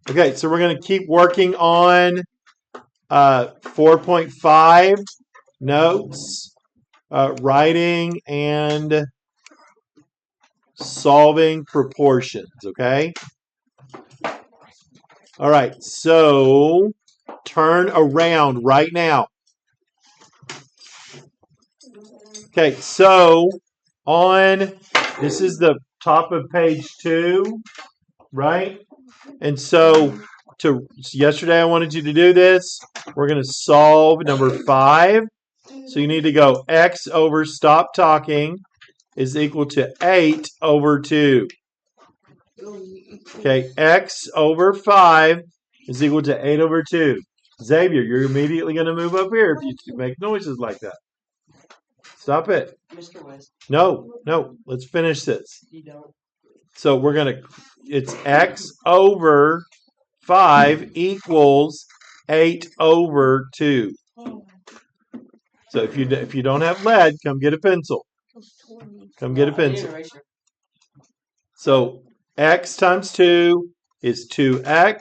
Okay, so we're going to keep working on 4.5 notes, writing and solving proportions, okay? All right, so turn around right now. Okay, so this is the top of page 2, right? And so yesterday I wanted you to do this. We're going to solve number 5. So you need to go x over stop talking is equal to 8 over 2. Okay, x over 5 is equal to 8 over 2. Xavier, you're immediately going to move up here if you make noises like that. Stop it. Mr. West. No, let's finish this. You don't. So it's x over 5 equals 8 over 2. So if you don't have lead, come get a pencil. Come get a pencil. So x times 2 is 2x.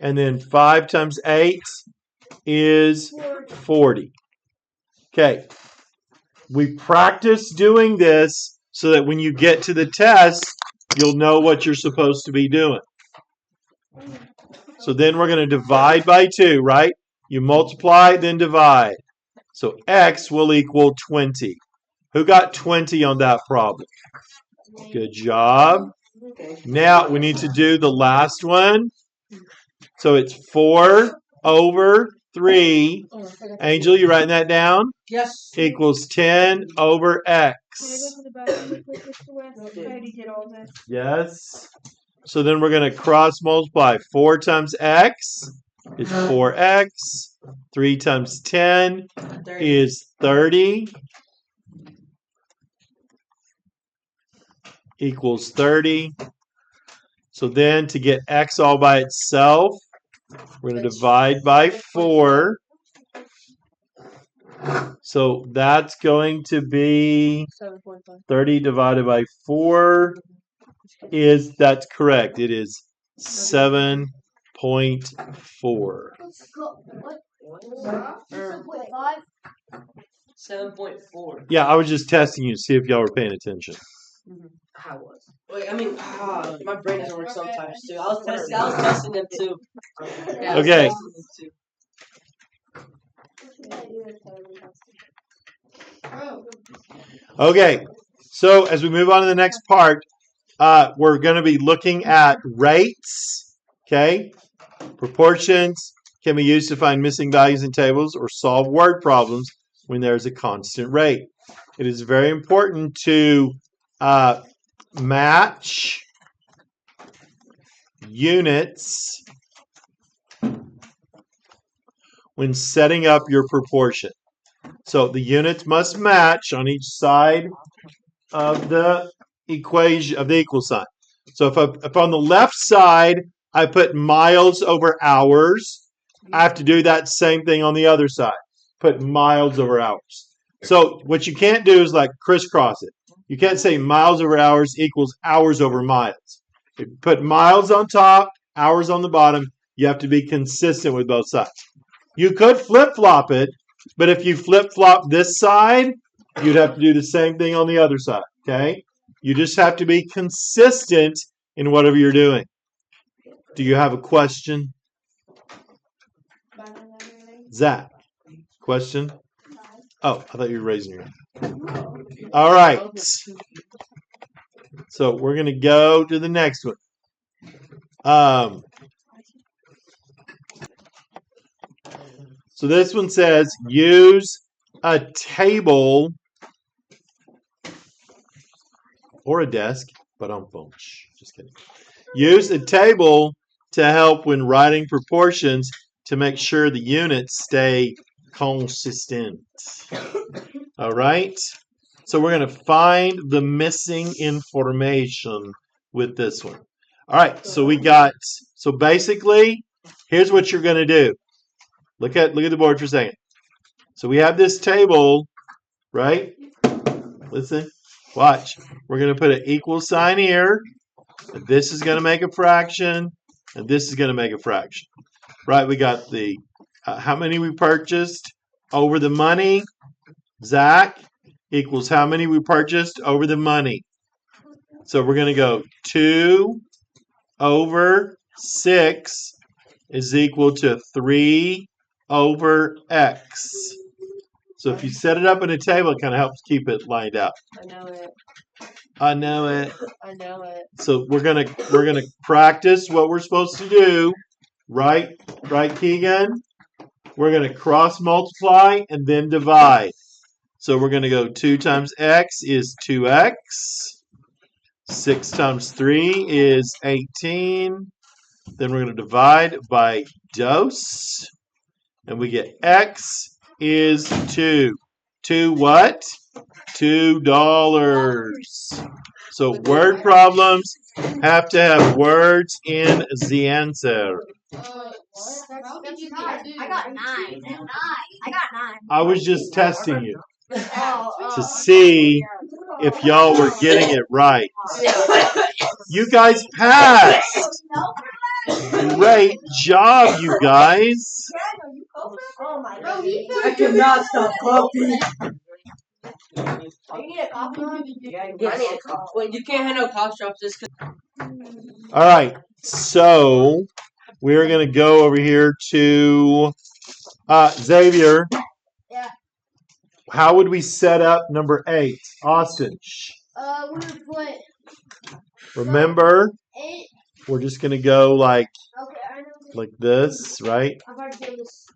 And then 5 times 8 is 40. Okay. We practice doing this so that when you get to the test, you'll know what you're supposed to be doing. So then we're going to divide by 2, right? You multiply, then divide. So x will equal 20. Who got 20 on that problem? Good job. Now we need to do the last one. So it's 4 over 3. Angel, you writing that down? Yes. Equals 10 over x. Yes. So then we're going to cross multiply. 4 times x is 4x. 3 times 10 is 30. Equals 30. So then to get x all by itself, we're going to divide by 4. So that's going to be 30 divided by 4 that's correct. It is 7.4. 7.4. Yeah, I was just testing you to see if y'all were paying attention. I was. Wait, I mean, my brain doesn't work sometimes too. I was testing them too. Yeah, okay. Okay. So as we move on to the next part, we're going to be looking at rates. Okay. Proportions can be used to find missing values in tables or solve word problems when there's a constant rate. It is very important to match units when setting up your proportion. So the units must match on each side of the equation of the equal sign. So if on the left side I put miles over hours, I have to do that same thing on the other side. Put miles over hours. So what you can't do is like crisscross it. You can't say miles over hours equals hours over miles. If you put miles on top, hours on the bottom, you have to be consistent with both sides. You could flip-flop it, but if you flip-flop this side, you'd have to do the same thing on the other side, okay? You just have to be consistent in whatever you're doing. Do you have a question? Zach, question? Oh, I thought you were raising your hand. All right. So we're going to go to the next one. So this one says, use a table or a desk, but on phone. Just kidding. Use a table to help when writing proportions to make sure the units stay consistent. All right. So we're going to find the missing information with this one. All right. So so basically, here's what you're going to do. Look at the board for a second. So we have this table, right? Listen, watch. We're going to put an equal sign here. This is going to make a fraction, and this is going to make a fraction. Right, we got the, how many we purchased over the money, Zach, equals how many we purchased over the money. So we're going to go 2 over 6 is equal to 3 over x. So if you set it up in a table, it kind of helps keep it lined up. I know it. I know it. I know it. So we're gonna practice what we're supposed to do, right? Right, Keegan? We're gonna cross multiply and then divide. So we're gonna go 2 times x is 2x. 6 times 3 is 18. Then we're gonna divide by dose. And we get x is 2. 2 what? $2. So word problems have to have words in the answer. I got 9. I got 9. I was just testing you to see if y'all were getting it right. You guys passed. Great job, you guys. I cannot stop coughing. You need a coffee? I need a cough. Wait, you can't have no cough drops just because. All right, so we're going to go over here to Xavier. Yeah. How would we set up number 8? Austin. We would put. Remember, 8. we're just going to go like Okay, this, right? I've already done this.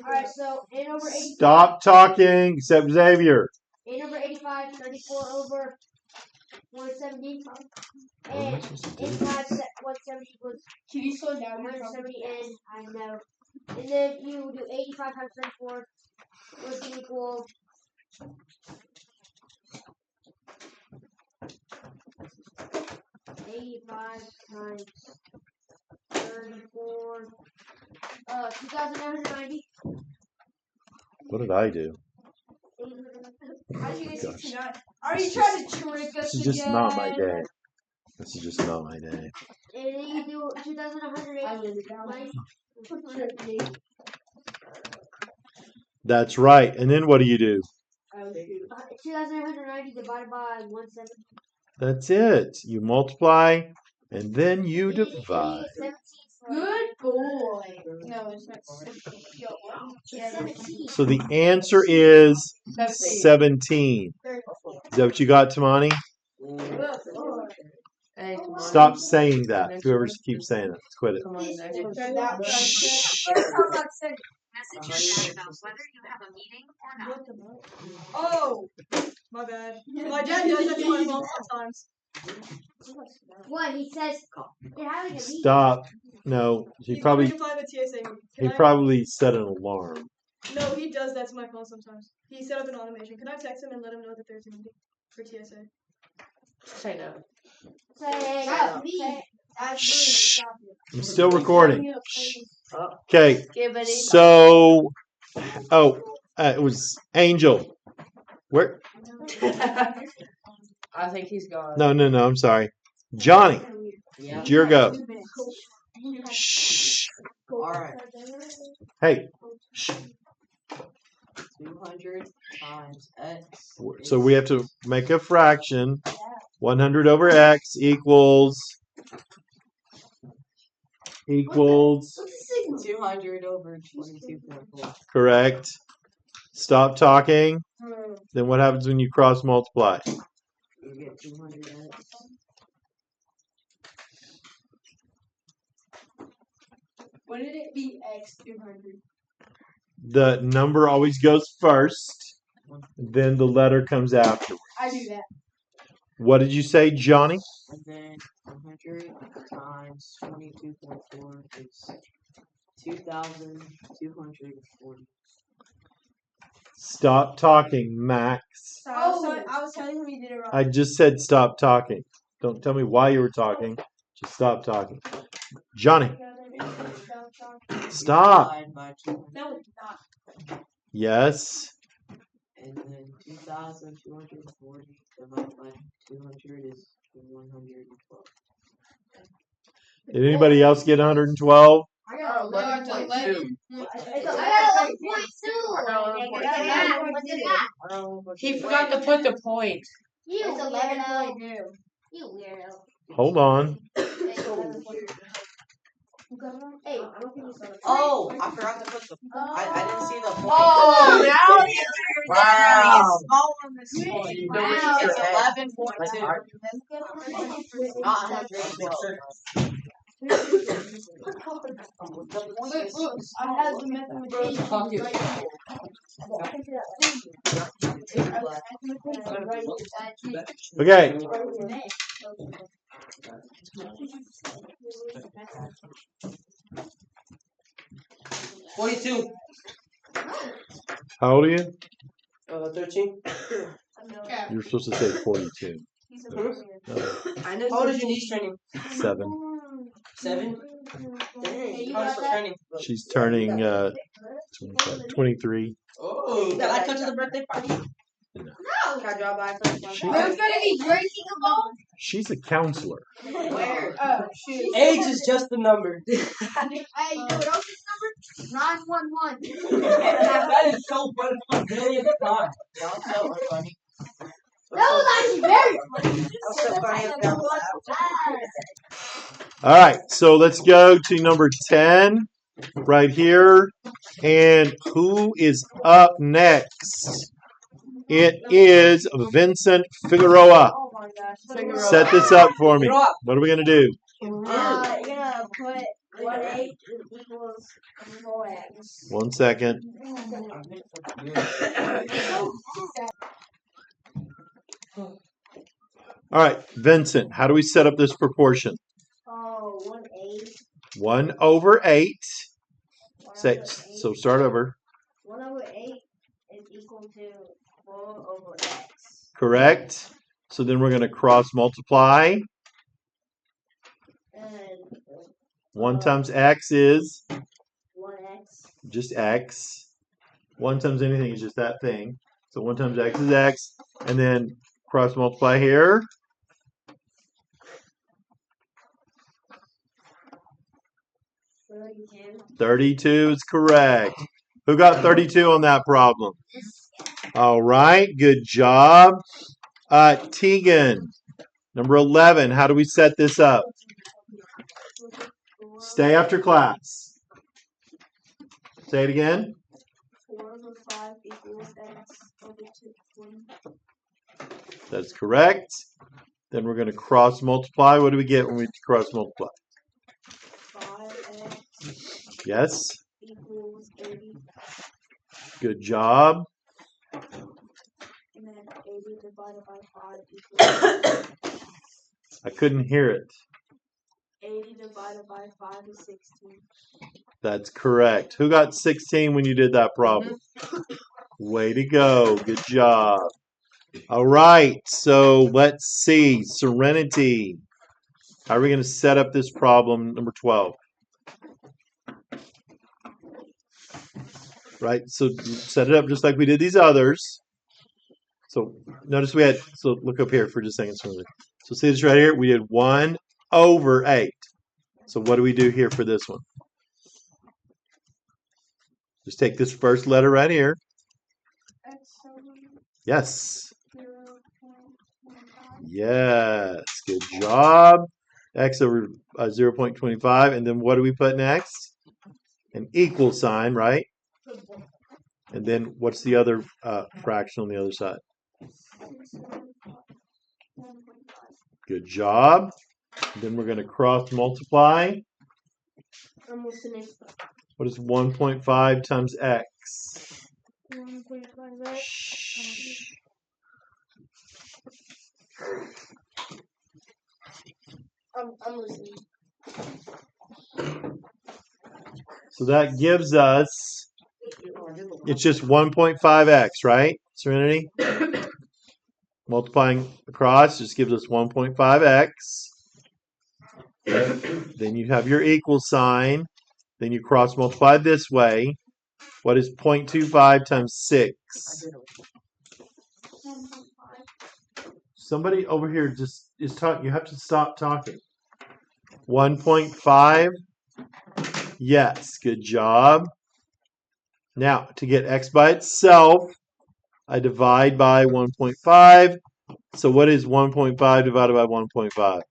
Alright, so 8 over 85. Stop talking, except Xavier. 8 over 85, 34 over 170. And 85, 170 equals. Can you slow down? 170, and I know. And then you do 85 times 34, which will equal. 85 times 34. 2,990. What did I do? How did you get Gosh. 69? Are you trying to trick us? This is just not my day. This is just not my day. And then you do 2,180. That's right. And then what do you do? 2,990 divided by 170. That's it. You multiply and then you divide. Good boy. No, it's not 17. So the answer is 17. Is that what you got, Tamani? Hey, come on. Stop saying that. Whoever keeps saying it, quit it. Come on, Zach. Shh. Message your dad about whether you have a meeting or not. Oh, my bad. My dad does that to my mom sometimes. What? He says you're having a meeting. Stop. No, he He's probably going to apply the TSA. he Can I- probably set an alarm. No, he does that to my phone sometimes. He set up an automation. Can I text him and let him know that there's a meeting for TSA? Say no. Say Stop. say- Shh. I'm still recording. Oh. Okay. Give it So, it was Angel. Where? I think he's gone. No. I'm sorry. Johnny. Yeah. It's your go. Shh. Alright. Hey. Shh. 200 times x. So we have to make a fraction. 100 over x equals 200 over 22.4. correct. Stop talking. Then what happens when you cross multiply? You get 200x. When did it be X 200? The number always goes first. Then the letter comes afterwards. I do that. What did you say, Johnny? And then 100 times 22.4 is 2,240. Stop talking, Max. I was telling him he did it wrong. I just said stop talking. Don't tell me why you were talking. Just stop talking. Johnny, stop. Divide by 200. No, it's not. Yes. And then 2,240 divided by 200 is 112. Did anybody else get 112? I got 11.2. It's 11.2. He forgot to put the point. You it's 11.2. You weirdo. Hold on. Hey, I don't think you saw it. Oh, I forgot to put the. I didn't see the point. Oh, now you Wow. small on this point. Wow. It's 11.2. Not 112. I have the mathematician right here. Okay. $42. How old are you? 13. You're supposed to say 42. I know. How old is your niece turning? 7. 7? Hey, you How old is got she that? turning? She's turning 23. Oh. Can I come to the birthday party? No. Can I drop by for the She- There's gonna be drinking a ball. She's a counselor. Where? Oh, shoot. Age is just a number. Hey, you know what else is number? 911. That is so funny. A billion times. Y'all so funny. That was actually very funny. That's so funny. All right, so let's go to number 10 right here. And who is up next? It is Vincent Figueroa. Oh my gosh. Set this up for me. What are we going to do? You're gonna put 1/8 equals 4x. 1 second. All right, Vincent, how do we set up this proportion? Oh, 1/8. 1/8. Say, so start over. 1/8 is equal to 4/x. Correct. So then we're going to cross multiply. And 1 times x is 1x. just x. 1 times anything is just that thing. So 1 times x is x. And then cross multiply here. 32 is correct. Who got 32 on that problem? All right, good job. Tegan, number 11, how do we set this up? Stay after class. Say it again. 4/5 equals x over 20. That's correct. Then we're going to cross multiply. What do we get when we cross multiply? 5x Yes. equals 80. Good job. And then 80 divided by 5 equals I couldn't hear it. 80 divided by 5 is 16. That's correct. Who got 16 when you did that problem? Way to go. Good job. All right. So let's see. Serenity. How are we going to set up this problem, number 12? Right. So set it up just like we did these others. So notice we had, so look up here for just a second. So see this right here? We did 1/8. So what do we do here for this one? Just take this first letter right here. Yes. Yes. Good job. X over 0.25. And then what do we put next? An equal sign, right? And then what's the other fraction on the other side? Good job. Then we're going to cross multiply. I'm listening. What is 1.5 times x? 1.5x. Shh. I'm listening. So that gives us, it's just 1.5x, right, Serenity? Multiplying across just gives us 1.5x. Then you have your equal sign. Then you cross multiply this way. What is 0.25 times 6? Somebody over here just is talking. You have to stop talking. 1.5. Yes, good job. Now, to get x by itself, I divide by 1.5. So what is 1.5 divided by 1.5?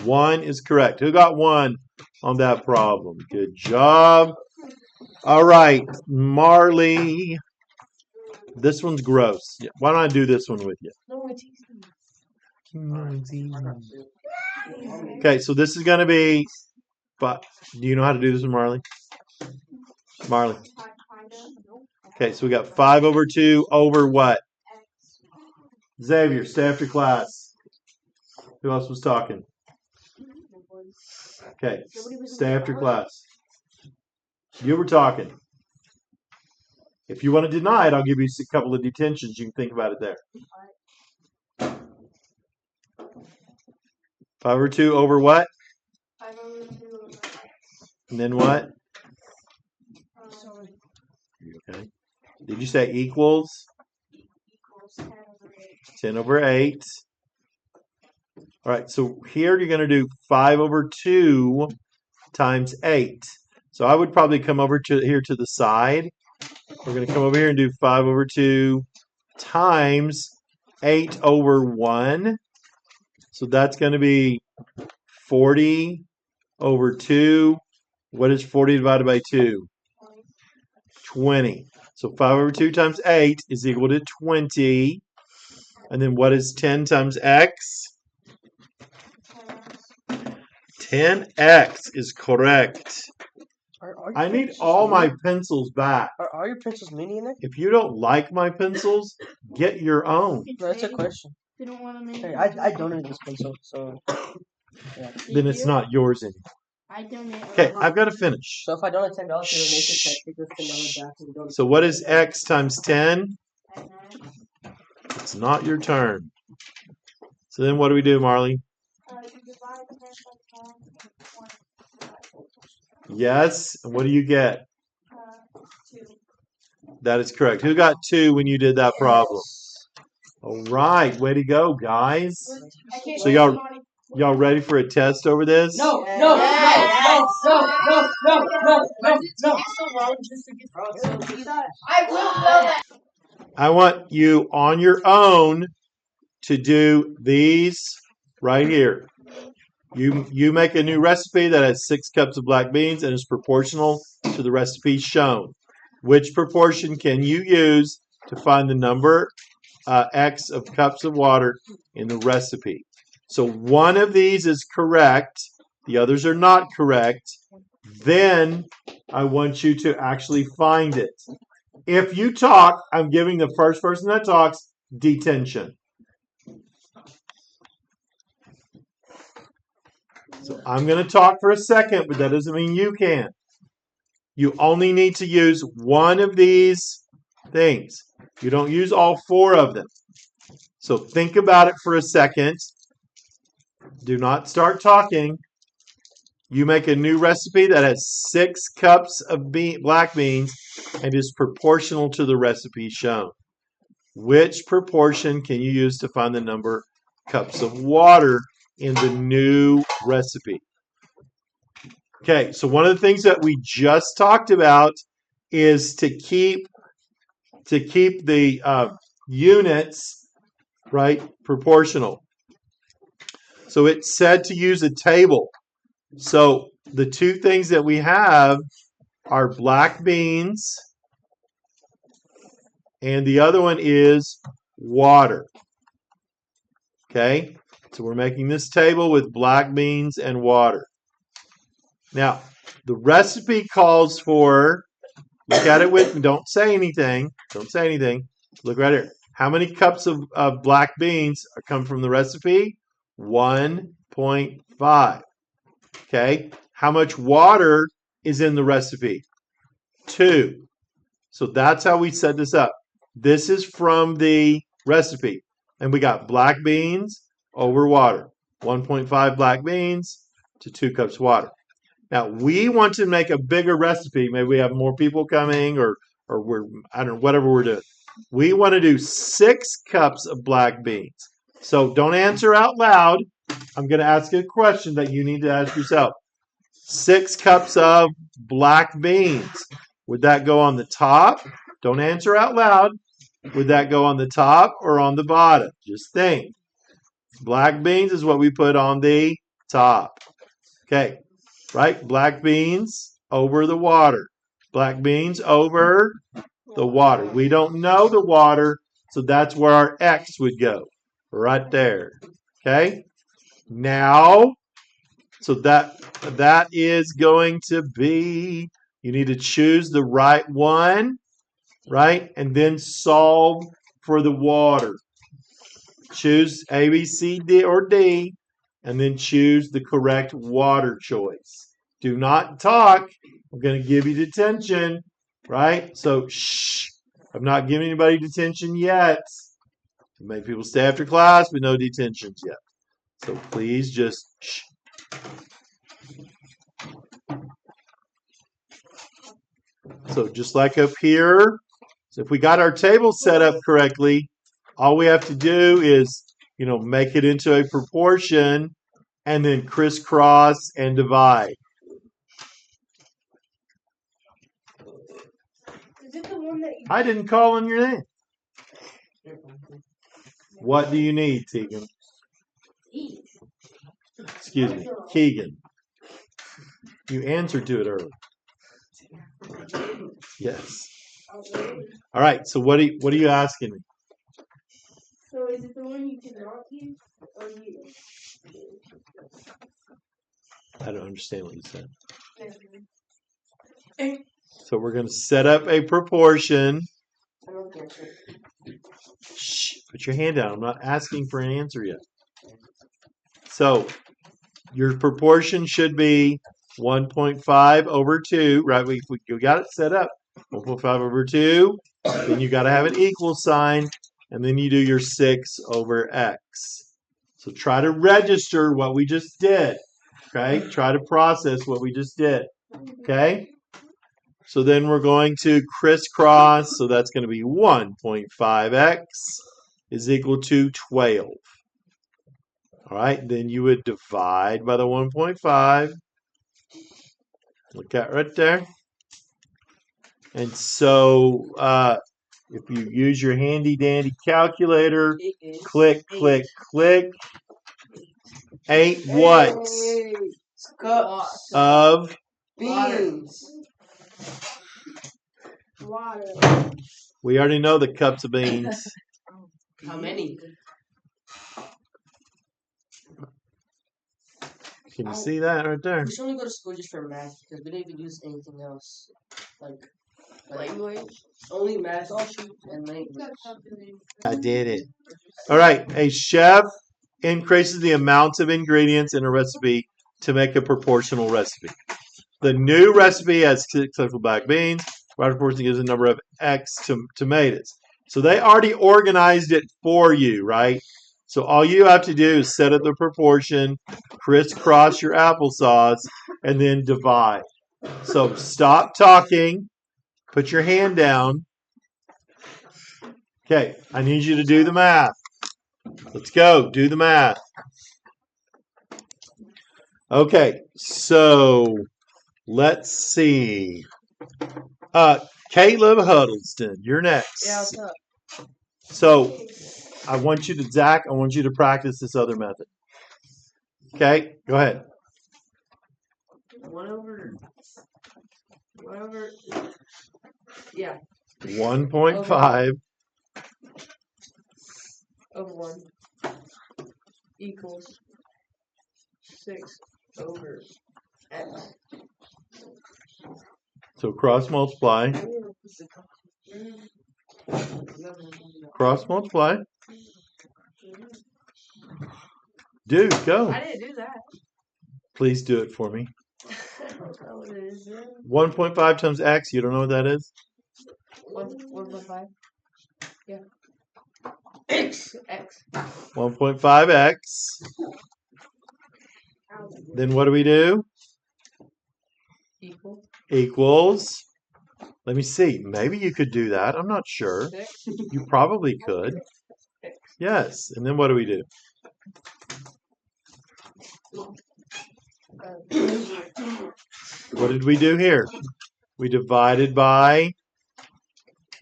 1 is correct. Who got 1 on that problem? Good job. All right, Marley. This one's gross. Why don't I do this one with you? No, it's easy. Okay, so this is going to be, but do you know how to do this one, Marley? Marley. Okay, so we got 5 over 2 over what? Xavier, stay after class. Who else was talking? Okay, stay after class. You were talking. If you want to deny it, I'll give you a couple of detentions. You can think about it there. 5 over 2 over what? 5 over 2. And then what? Okay. Did you say equals? Equals 10 over 8. 10 over 8. All right, so here you're going to do 5 over 2 times 8. So I would probably come over to here to the side. We're going to come over here and do 5 over 2 times 8 over 1. So that's going to be 40 over 2. What is 40 divided by 2? 20. So 5 over 2 times 8 is equal to 20. And then what is 10 times x? 10x is correct. I need all my pencils back. Are your pencils mini in there? If you don't like my pencils, get your own. No, that's a question. They don't want to make. Hey, I donated this pencil, so yeah. Then it's not yours anymore. I donate. Okay, I've got to finish. So if I donate $10, it'll make it take this $10 back and donate. So what is x times 10? It's not your turn. So then what do we do, Marley? Yes. And what do you get? 2. That is correct. Who got 2 when you did that problem? All right. Way to go, guys. So y'all ready for a test over this? No. I will blow that. I want you on your own to do these right here. You make a new recipe that has 6 cups of black beans and is proportional to the recipe shown. Which proportion can you use to find the number X of cups of water in the recipe? So one of these is correct. The others are not correct. Then I want you to actually find it. If you talk, I'm giving the first person that talks detention. So I'm going to talk for a second, but that doesn't mean you can. You only need to use one of these things. You don't use all 4 of them. So think about it for a second. Do not start talking. You make a new recipe that has 6 cups of black beans and is proportional to the recipe shown. Which proportion can you use to find the number cups of water in the new recipe? Okay, so one of the things that we just talked about is to keep the units, right, proportional. So it said to use a table. So the 2 things that we have are black beans, and the other one is water. Okay, so we're making this table with black beans and water. Now, the recipe calls for, look at it with me, don't say anything. Don't say anything. Look right here. How many cups of black beans come from the recipe? 1.5. Okay. How much water is in the recipe? 2. So that's how we set this up. This is from the recipe. And we got black beans over water. 1.5 black beans to 2 cups water. Now we want to make a bigger recipe. Maybe we have more people coming, or we're I don't know whatever we're doing. We want to do 6 cups of black beans. So don't answer out loud. I'm going to ask you a question that you need to ask yourself. 6 cups of black beans. Would that go on the top? Don't answer out loud. Would that go on the top or on the bottom? Just think. Black beans is what we put on the top. Okay, right? Black beans over the water. Black beans over the water. We don't know the water, so that's where our X would go. Right there. Okay? Now, so that is going to be, you need to choose the right one, right? And then solve for the water. Choose A, B, C, D, or D, and then choose the correct water choice. Do not talk. I'm going to give you detention, right? So, shh. I'm not giving anybody detention yet. Many people stay after class, but no detentions yet. So please just shh. So just like up here, so if we got our table set up correctly, all we have to do is, make it into a proportion and then crisscross and divide. Is it the one that you... I didn't call on your name. What do you need, Tegan? Excuse me, Keegan. You answered to it earlier. Yes. All right. So what are you asking me? So is it the one you cannot use, or you? I don't understand what you said. So we're going to set up a proportion. Shh, put your hand down. I'm not asking for an answer yet. So your proportion should be 1.5 over 2, right? We got it set up. 1.5 over 2. Then you got to have an equal sign, and then you do your 6 over x. So try to register what we just did. Okay? Try to process what we just did. Okay? So then we're going to crisscross. So that's going to be 1.5x is equal to 12. All right, then you would divide by the 1.5. Look at right there. And so if you use your handy dandy calculator, click, click, click. 8 what? Cups Of beans. Water. we already know the cups of beans. How many? Can you see that right there? We should only go to school just for math because we don't even use anything else. Like language. Only math and language. I did it. All right. A chef increases the amount of ingredients in a recipe to make a proportional recipe. The new recipe has 6 cups of black beans. Right proportion gives a number of X tomatoes. So they already organized it for you, right? So all you have to do is set up the proportion, crisscross your applesauce, and then divide. So stop talking. Put your hand down. Okay, I need you to do the math. Let's go. Do the math. Okay, so let's see. Caleb Huddleston, you're next. Yeah, what's up? So I want you to practice this other method. Okay, go ahead. 1 over. Yeah. 1.5 over 1 equals 6 over x. So cross multiply. Cross multiply. Dude, go. I didn't do that. Please do it for me. What is it? 1.5 times x. You don't know what that is? 1.5. Yeah. X. 1.5x. Then what do we do? Equal. equals. Let me see. Maybe you could do that. I'm not sure. 6. You probably could. Yes. And then what do we do? What did we do here? We divided by.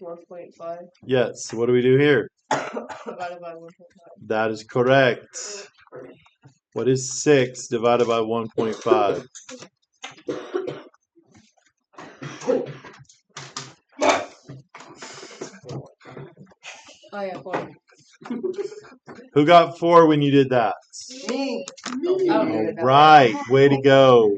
1.5 Yes. What do we do here? divided by 1.5. That is correct. What is 6 divided by 1.5? Oh yeah, 4. Who got 4 when you did that? Me. Me. Oh, All right. Way to go.